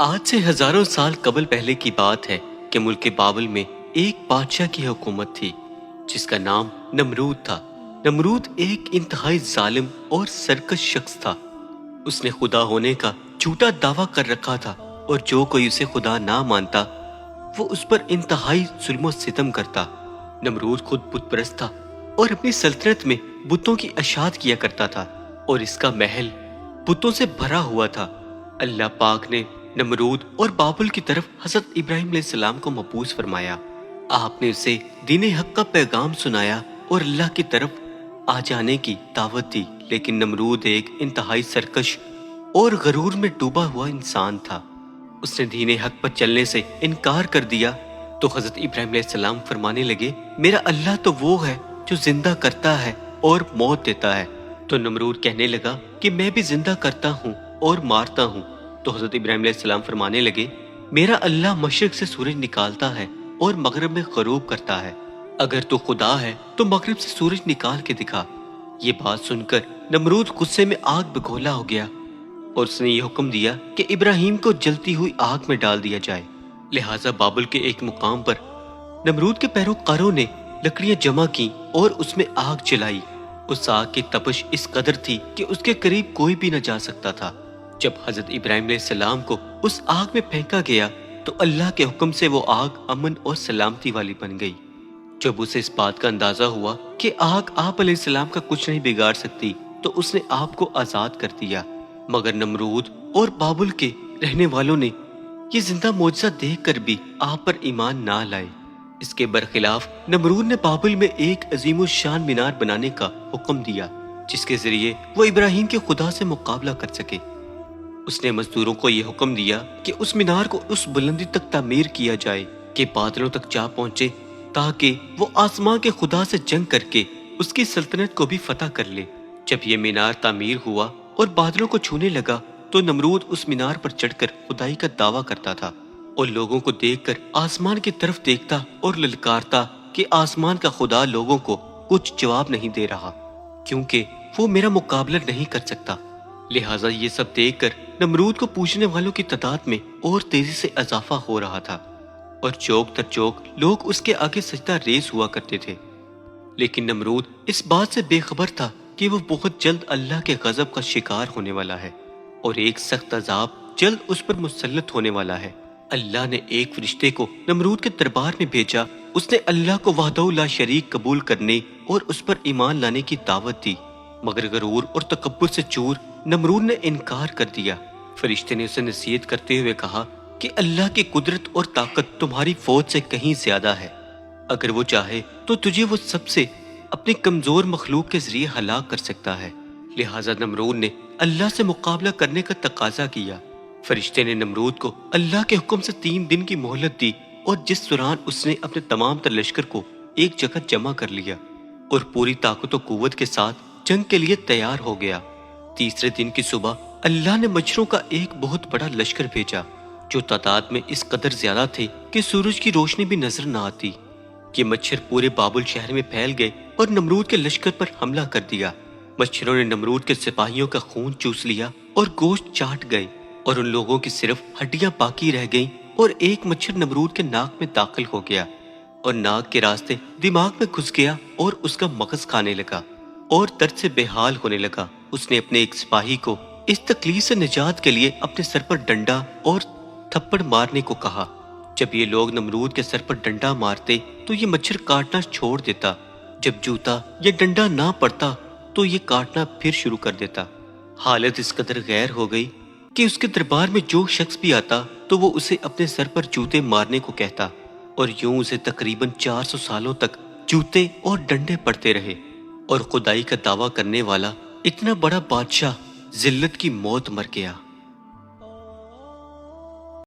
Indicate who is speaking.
Speaker 1: آج سے ہزاروں سال قبل پہلے کی بات ہے کہ ملک بابل میں ایک بادشاہ کی حکومت تھی جس کا نام نمرود تھا۔ نمرود ایک انتہائی ظالم اور سرکش شخص تھا۔ اس نے خدا ہونے کا جھوٹا دعویٰ کر رکھا تھا اور جو کوئی اسے خدا نہ مانتا وہ اس پر انتہائی ظلم و ستم کرتا۔ نمرود خود بت پرست تھا اور اپنی سلطنت میں بتوں کی اشاعت کیا کرتا تھا اور اس کا محل بتوں سے بھرا ہوا تھا۔ اللہ پاک نے نمرود اور بابل کی طرف حضرت ابراہیم علیہ السلام کو مبعوث فرمایا۔ آپ نے اسے دین حق کا پیغام سنایا اور اللہ کی طرف آ جانے کی دعوت دی، لیکن نمرود ایک انتہائی سرکش اور غرور میں ڈوبا ہوا انسان تھا۔ اس نے دین حق پر چلنے سے انکار کر دیا تو حضرت ابراہیم علیہ السلام فرمانے لگے، میرا اللہ تو وہ ہے جو زندہ کرتا ہے اور موت دیتا ہے۔ تو نمرود کہنے لگا کہ میں بھی زندہ کرتا ہوں اور مارتا ہوں۔ تو حضرت ابراہیم علیہ السلام فرمانے لگے، میرا اللہ مشرق سے سورج نکالتا ہے اور مغرب میں غروب کرتا ہے، اگر تو خدا ہے تو مغرب سے سورج نکال کے دکھا۔ یہ بات سن کر نمرود غصے میں آگ بگولا ہو گیا اور اس نے یہ حکم دیا کہ ابراہیم کو جلتی ہوئی آگ میں ڈال دیا جائے۔ لہٰذا بابل کے ایک مقام پر نمرود کے پیروکاروں نے لکڑیاں جمع کی اور اس میں آگ جلائی۔ اس آگ کی تپش اس قدر تھی کہ اس کے قریب کوئی بھی نہ جا سکتا تھا۔ جب حضرت ابراہیم علیہ السلام کو اس آگ میں پھینکا گیا تو اللہ کے حکم سے وہ آگ امن اور سلامتی والی بن گئی۔ جب اسے اس بات کا اندازہ ہوا کہ آگ آپ علیہ السلام کا کچھ نہیں بگاڑ سکتی تو اس نے آپ کو آزاد کر دیا، مگر نمرود اور بابل کے رہنے والوں نے یہ زندہ معجزہ دیکھ کر بھی آپ پر ایمان نہ لائے۔ اس کے برخلاف نمرود نے بابل میں ایک عظیم الشان مینار بنانے کا حکم دیا جس کے ذریعے وہ ابراہیم کے خدا سے مقابلہ کر سکے۔ اس نے مزدوروں کو یہ حکم دیا کہ اس مینار کو اس بلندی تک تعمیر کیا جائے کہ بادلوں تک جا پہنچے تاکہ وہ آسمان کے خدا سے جنگ کر کے اس کی سلطنت کو بھی فتح کر لے۔ جب یہ مینار تعمیر ہوا اور بادلوں کو چھونے لگا تو نمرود اس مینار پر چڑھ کر خدائی کا دعویٰ کرتا تھا اور لوگوں کو دیکھ کر آسمان کی طرف دیکھتا اور للکارتا کہ آسمان کا خدا لوگوں کو کچھ جواب نہیں دے رہا کیونکہ وہ میرا مقابلہ نہیں کر سکتا۔ لہٰذا یہ سب دیکھ کر نمرود کو پوچھنے والوں کی تعداد میں اور تیزی سے اضافہ ہو رہا تھا اور چوک در چوک لوگ اس کے آگے سجدہ ریز ہوا کرتے تھے۔ لیکن نمرود اس بات سے بے خبر تھا کہ وہ بہت جلد اللہ کے غضب کا شکار ہونے والا ہے اور ایک سخت عذاب جلد اس پر مسلط ہونے والا ہے۔ اللہ نے ایک فرشتے کو نمرود کے دربار میں بھیجا۔ اس نے اللہ کو وحدہ لا شریک قبول کرنے اور اس پر ایمان لانے کی دعوت دی، مگر غرور اور تکبر سے چور نمرود نے انکار کر دیا۔ فرشتے نے اسے نصیحت کرتے ہوئے کہا کہ اللہ کی قدرت اور طاقت تمہاری فوج سے کہیں زیادہ ہے، اگر وہ چاہے تو تجھے وہ سب سے اپنی کمزور مخلوق کے ذریعے ہلاک کر سکتا ہے۔ لہٰذا نمرود نے اللہ سے مقابلہ کرنے کا تقاضا کیا۔ فرشتے نے نمرود کو اللہ کے حکم سے 3 دن کی مہلت دی اور جس دوران اس نے اپنے تمام تر لشکر کو ایک جگہ جمع کر لیا اور پوری طاقت و قوت کے ساتھ جنگ کے لیے تیار ہو گیا۔ تیسرے دن کی صبح اللہ نے مچھروں کا ایک بہت بڑا لشکر بھیجا جو تعداد میں اس قدر زیادہ تھے کہ سورج کی روشنی بھی نظر نہ آتی۔ یہ مچھر پورے بابل شہر میں پھیل گئے اور نمرود کے لشکر پر حملہ کر دیا۔ مچھروں نے نمرود کے سپاہیوں کا خون چوس لیا اور گوشت چاٹ گئے اور ان لوگوں کی صرف ہڈیاں باقی رہ گئیں، اور ایک مچھر نمرود کے ناک میں داخل ہو گیا اور ناک کے راستے دماغ میں گھس گیا اور اس کا مغز کھانے لگا اور درد سے بے حال ہونے لگا۔ اس نے اپنے ایک سپاہی کو اس تکلیف سے نجات کے لیے اپنے سر پر ڈنڈا اور تھپڑ مارنے کو کہا۔ جب یہ لوگ نمرود کے سر پر ڈنڈا مارتے تو یہ مچھر کاٹنا چھوڑ دیتا، جب جوتا یا ڈنڈا نہ پڑتا تو یہ کاٹنا پھر شروع کر دیتا۔ حالت اس قدر غیر ہو گئی کہ اس کے دربار میں جو شخص بھی آتا تو وہ اسے اپنے سر پر جوتے مارنے کو کہتا، اور یوں اسے تقریباً 400 سالوں تک جوتے اور ڈنڈے پڑتے رہے، اور خدائی کا دعویٰ کرنے والا اتنا بڑا بادشاہ ذلت کی موت مر گیا۔